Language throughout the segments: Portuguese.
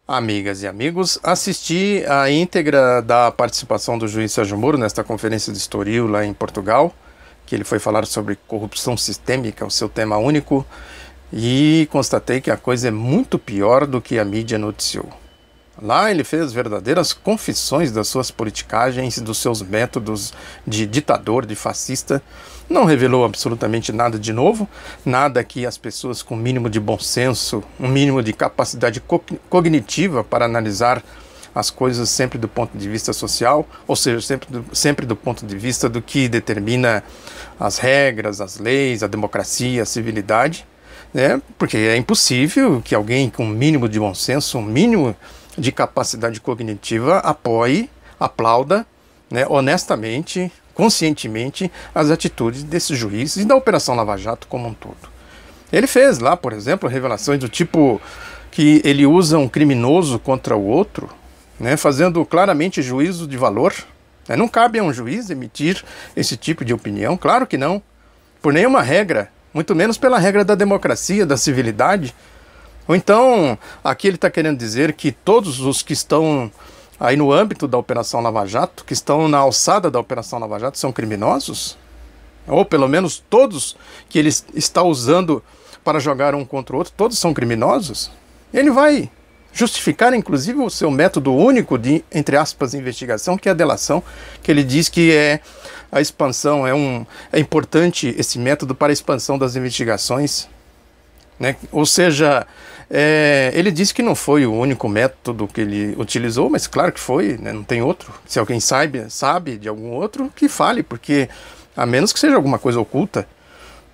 Amigas e amigos, assisti a íntegra da participação do juiz Sérgio Moro nesta conferência de Estoril lá em Portugal, que ele foi falar sobre corrupção sistêmica, o seu tema único, e constatei que a coisa é muito pior do que a mídia noticiou. Lá ele fez verdadeiras confissões das suas politicagens, dos seus métodos de ditador, de fascista. Não revelou absolutamente nada de novo, nada que as pessoas com um mínimo de bom senso, um mínimo de capacidade cognitiva para analisar as coisas sempre do ponto de vista social, ou seja, sempre do ponto de vista do que determina as regras, as leis, a democracia, a civilidade, né? Porque é impossível que alguém com um mínimo de bom senso, um mínimo de capacidade cognitiva apoie, aplauda, né, honestamente, conscientemente, as atitudes desse juiz e da Operação Lava Jato como um todo. Ele fez lá, por exemplo, revelações do tipo que ele usa um criminoso contra o outro, né, fazendo claramente juízo de valor. Né? Não cabe a um juiz emitir esse tipo de opinião, claro que não, por nenhuma regra, muito menos pela regra da democracia, da civilidade. Ou então, aqui ele está querendo dizer que todos os que estão aí no âmbito da Operação Lava Jato, que estão na alçada da Operação Lava Jato, são criminosos? Ou pelo menos todos que ele está usando para jogar um contra o outro, todos são criminosos? Ele vai justificar, inclusive, o seu método único de, entre aspas, investigação, que é a delação, que ele diz que é a expansão, é importante esse método para a expansão das investigações. Né? Ou seja, ele disse que não foi o único método que ele utilizou, mas claro que foi, né? Não tem outro. Se alguém sabe de algum outro, que fale, porque a menos que seja alguma coisa oculta.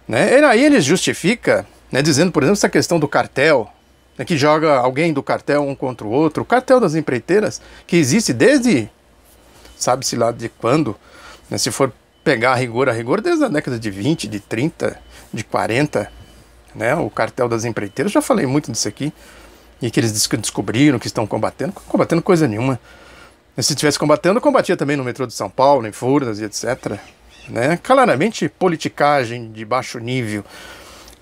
Né? Aí ele justifica, né, dizendo, por exemplo, essa questão do cartel, né, que joga alguém do cartel um contra o outro, o cartel das empreiteiras, que existe desde, sabe-se lá de quando, né, se for pegar a rigor, desde a década de 20, de 30, de 40, né, o cartel das empreiteiras, já falei muito disso aqui, e que eles descobriram que estão combatendo coisa nenhuma. Se estivesse combatendo, combatia também no metrô de São Paulo, em Furnas e etc. Né? Claramente politicagem de baixo nível.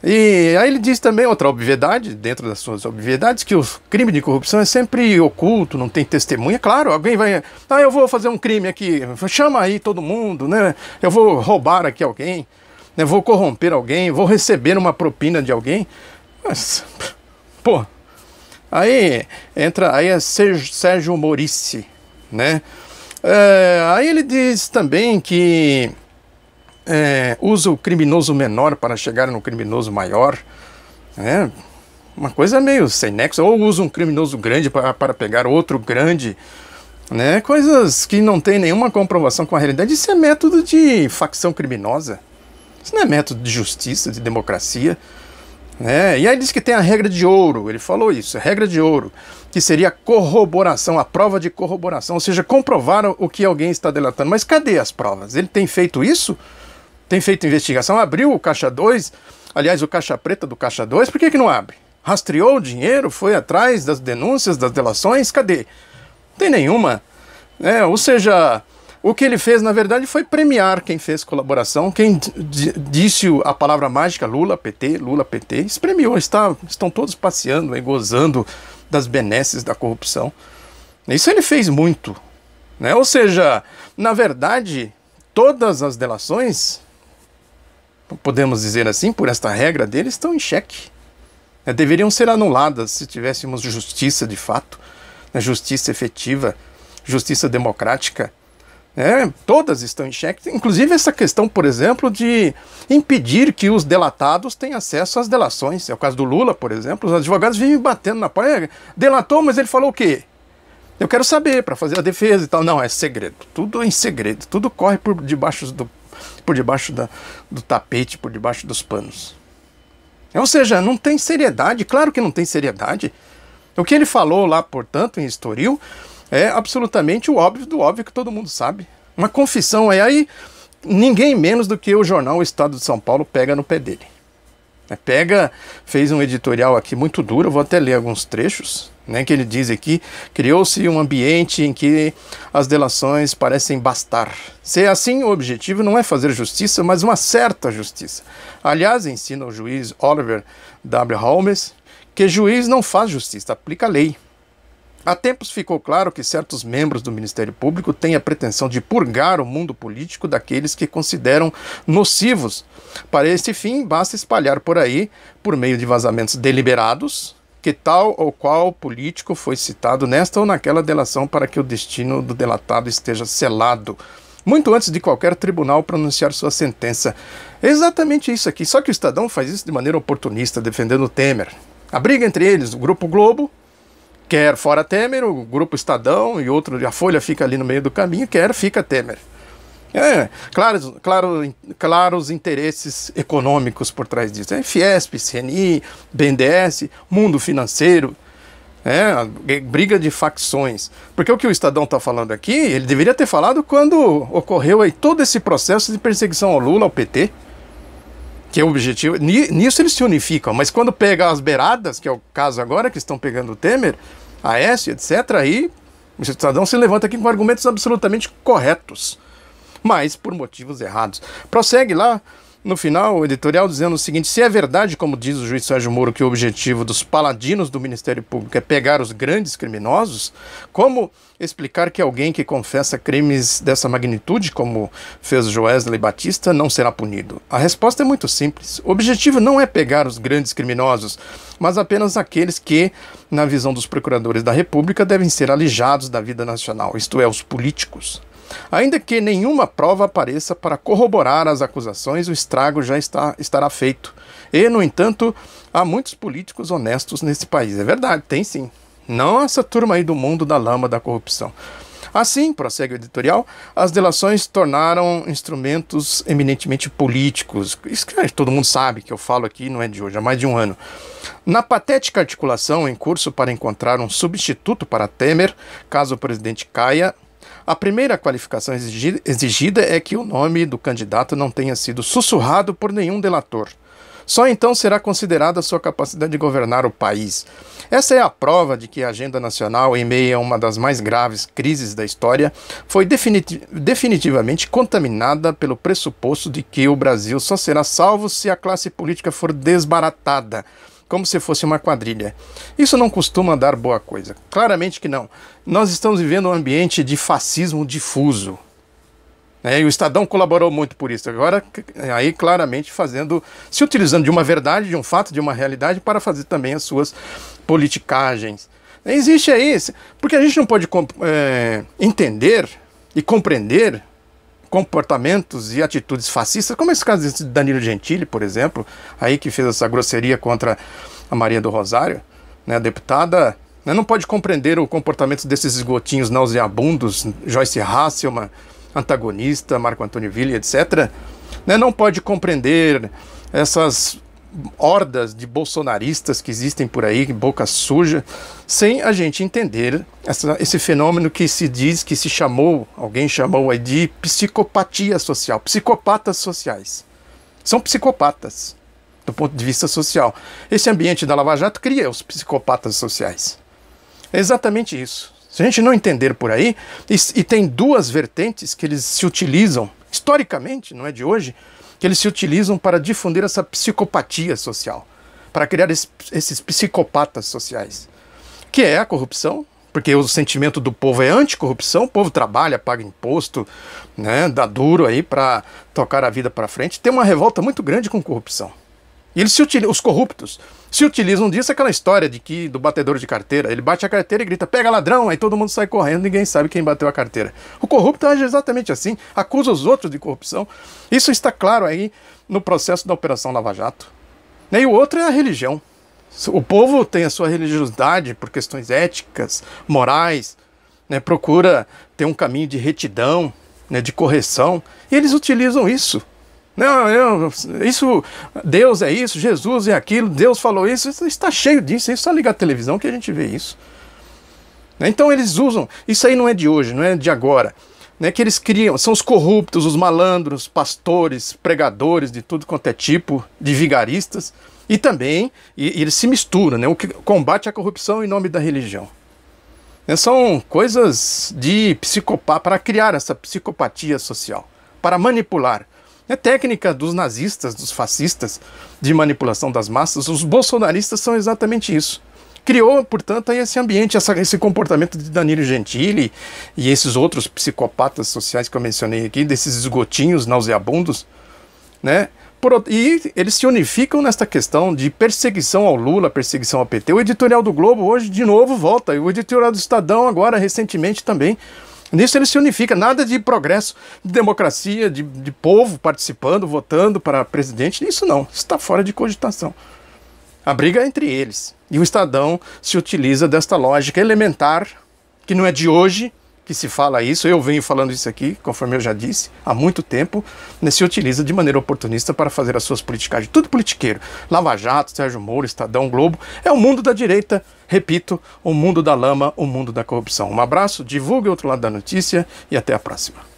E aí ele diz também outra obviedade, dentro das suas obviedades, que o crime de corrupção é sempre oculto, não tem testemunha. Claro, alguém vai, eu vou fazer um crime aqui, chama aí todo mundo, né? Eu vou roubar aqui alguém, né? Vou corromper alguém, vou receber uma propina de alguém. Mas, pô, aí é Sérgio Morici, né? Aí ele diz também que usa o criminoso menor para chegar no criminoso maior, né? Uma coisa meio sem nexo. Ou usa um criminoso grande para pegar outro grande, né? Coisas que não tem nenhuma comprovação com a realidade. Isso é método de facção criminosa. Isso não é método de justiça, de democracia. Né? E aí diz que tem a regra de ouro, ele falou isso, a regra de ouro, que seria a corroboração, a prova de corroboração, ou seja, comprovar o que alguém está delatando. Mas cadê as provas? Ele tem feito isso? Tem feito investigação? Abriu o caixa 2, aliás, o caixa preta do caixa 2, por que não abre? Rastreou o dinheiro, foi atrás das denúncias, das delações, cadê? Não tem nenhuma. Ou seja, o que ele fez, na verdade, foi premiar quem fez colaboração, quem disse a palavra mágica Lula, PT, espremiou, estão todos passeando e gozando das benesses da corrupção. Isso ele fez muito. Né? Ou seja, na verdade, todas as delações, podemos dizer assim, por esta regra dele, estão em xeque. Deveriam ser anuladas se tivéssemos justiça de fato, justiça efetiva, justiça democrática. Todas estão em xeque, inclusive essa questão, por exemplo, de impedir que os delatados tenham acesso às delações. É o caso do Lula, por exemplo, os advogados vivem batendo na porta. Delatou, mas ele falou o quê? Eu quero saber, para fazer a defesa e tal. Não, é segredo, tudo em segredo, tudo corre por debaixo do tapete, por debaixo dos panos. Ou seja, não tem seriedade, claro que não tem seriedade. O que ele falou lá, portanto, em Estoril, é absolutamente o óbvio do óbvio que todo mundo sabe. Uma confissão aí, ninguém menos do que o jornal O Estado de São Paulo pega no pé dele. Fez um editorial aqui muito duro, eu vou até ler alguns trechos, né, que ele diz aqui: criou-se um ambiente em que as delações parecem bastar. Se é assim, o objetivo não é fazer justiça, mas uma certa justiça. Aliás, ensina o juiz Oliver W. Holmes que juiz não faz justiça, aplica a lei. Há tempos ficou claro que certos membros do Ministério Público têm a pretensão de purgar o mundo político daqueles que consideram nocivos. Para esse fim, basta espalhar por aí, por meio de vazamentos deliberados, que tal ou qual político foi citado nesta ou naquela delação para que o destino do delatado esteja selado, muito antes de qualquer tribunal pronunciar sua sentença. É exatamente isso aqui, só que o Estadão faz isso de maneira oportunista, defendendo o Temer. A briga entre eles, o Grupo Globo quer fora Temer, o Grupo Estadão e outro, a Folha fica ali no meio do caminho, fica Temer. Claros interesses econômicos por trás disso. Fiesp, CNI, BNDES, mundo financeiro, briga de facções. Porque o que o Estadão está falando aqui, ele deveria ter falado quando ocorreu aí todo esse processo de perseguição ao Lula, ao PT, que é o objetivo. Nisso eles se unificam, mas quando pega as beiradas, que é o caso agora, que estão pegando o Temer, Aécio, etc., aí o Estadão se levanta aqui com argumentos absolutamente corretos, mas por motivos errados. Prossegue lá no final o editorial dizendo o seguinte: se é verdade, como diz o juiz Sérgio Moro, que o objetivo dos paladinos do Ministério Público é pegar os grandes criminosos, como explicar que alguém que confessa crimes dessa magnitude, como fez Joesley Batista, não será punido? A resposta é muito simples. O objetivo não é pegar os grandes criminosos, mas apenas aqueles que, na visão dos procuradores da República, devem ser alijados da vida nacional, isto é, os políticos. Ainda que nenhuma prova apareça para corroborar as acusações, o estrago já estará feito. E, no entanto, há muitos políticos honestos nesse país. É verdade, tem sim. Não essa turma aí do mundo da lama da corrupção. Assim, prossegue o editorial, as delações tornaram instrumentos eminentemente políticos. Isso que todo mundo sabe, que eu falo aqui, não é de hoje, há mais de um ano. Na patética articulação em curso para encontrar um substituto para Temer, caso o presidente caia, a primeira qualificação exigida é que o nome do candidato não tenha sido sussurrado por nenhum delator. Só então será considerada sua capacidade de governar o país. Essa é a prova de que a agenda nacional, em meio a uma das mais graves crises da história, foi definitivamente contaminada pelo pressuposto de que o Brasil só será salvo se a classe política for desbaratada, como se fosse uma quadrilha. Isso não costuma dar boa coisa. Claramente que não. Nós estamos vivendo um ambiente de fascismo difuso. E o Estadão colaborou muito por isso. Agora, aí claramente se utilizando de uma verdade, de um fato, de uma realidade, para fazer também as suas politicagens. Existe aí, porque a gente não pode entender e compreender comportamentos e atitudes fascistas, como esse caso de Danilo Gentili, por exemplo, aí que fez essa grosseria contra a Maria do Rosário, né, a deputada, né, não pode compreender o comportamento desses esgotinhos nauseabundos, Joyce Hasselmann, antagonista, Marco Antônio Villa, etc., né, não pode compreender essas hordas de bolsonaristas que existem por aí, boca suja, sem a gente entender esse fenômeno que se diz, que alguém chamou aí de psicopatia social, psicopatas sociais. São psicopatas, do ponto de vista social. Esse ambiente da Lava Jato cria os psicopatas sociais. É exatamente isso. Se a gente não entender por aí, e tem duas vertentes que eles se utilizam, historicamente, não é de hoje, que eles se utilizam para difundir essa psicopatia social, para criar esses psicopatas sociais, que é a corrupção, porque o sentimento do povo é anticorrupção, o povo trabalha, paga imposto, né, dá duro aí para tocar a vida para frente, tem uma revolta muito grande com corrupção. E os corruptos se utilizam disso, aquela história do batedor de carteira. Ele bate a carteira e grita, pega ladrão, aí todo mundo sai correndo, ninguém sabe quem bateu a carteira. O corrupto age exatamente assim, acusa os outros de corrupção. Isso está claro aí no processo da Operação Lava Jato. E o outro é a religião. O povo tem a sua religiosidade por questões éticas, morais, né, procura ter um caminho de retidão, né, de correção, e eles utilizam isso. Deus é isso, Jesus é aquilo, Deus falou isso está cheio disso, é só ligar a televisão que a gente vê isso. Então eles usam, isso aí não é de hoje, não é de agora, né, que eles criam, são os corruptos, os malandros, pastores, pregadores de tudo quanto é tipo, de vigaristas, e também, e eles se misturam, né, o que combate a corrupção em nome da religião. São coisas de psicopata, para criar essa psicopatia social, para manipular. É técnica dos nazistas, dos fascistas, de manipulação das massas. Os bolsonaristas são exatamente isso. criou, portanto, aí esse ambiente, esse comportamento de Danilo Gentili e esses outros psicopatas sociais que eu mencionei aqui, desses esgotinhos nauseabundos, né? E eles se unificam nesta questão de perseguição ao Lula, perseguição ao PT. O editorial do Globo hoje, de novo, volta. E o editorial do Estadão agora, recentemente também. Nisso eles se unificam. Nada de progresso, de democracia, de povo participando, votando para presidente. Isso não. Isso está fora de cogitação. A briga é entre eles. E o Estadão se utiliza desta lógica elementar, que não é de hoje que se fala isso, eu venho falando isso aqui, conforme eu já disse, há muito tempo, se utiliza de maneira oportunista para fazer as suas politicagens. Tudo politiqueiro. Lava Jato, Sérgio Moro, Estadão, Globo. É o mundo da direita, repito, o mundo da lama, o mundo da corrupção. Um abraço, divulgue o outro lado da notícia e até a próxima.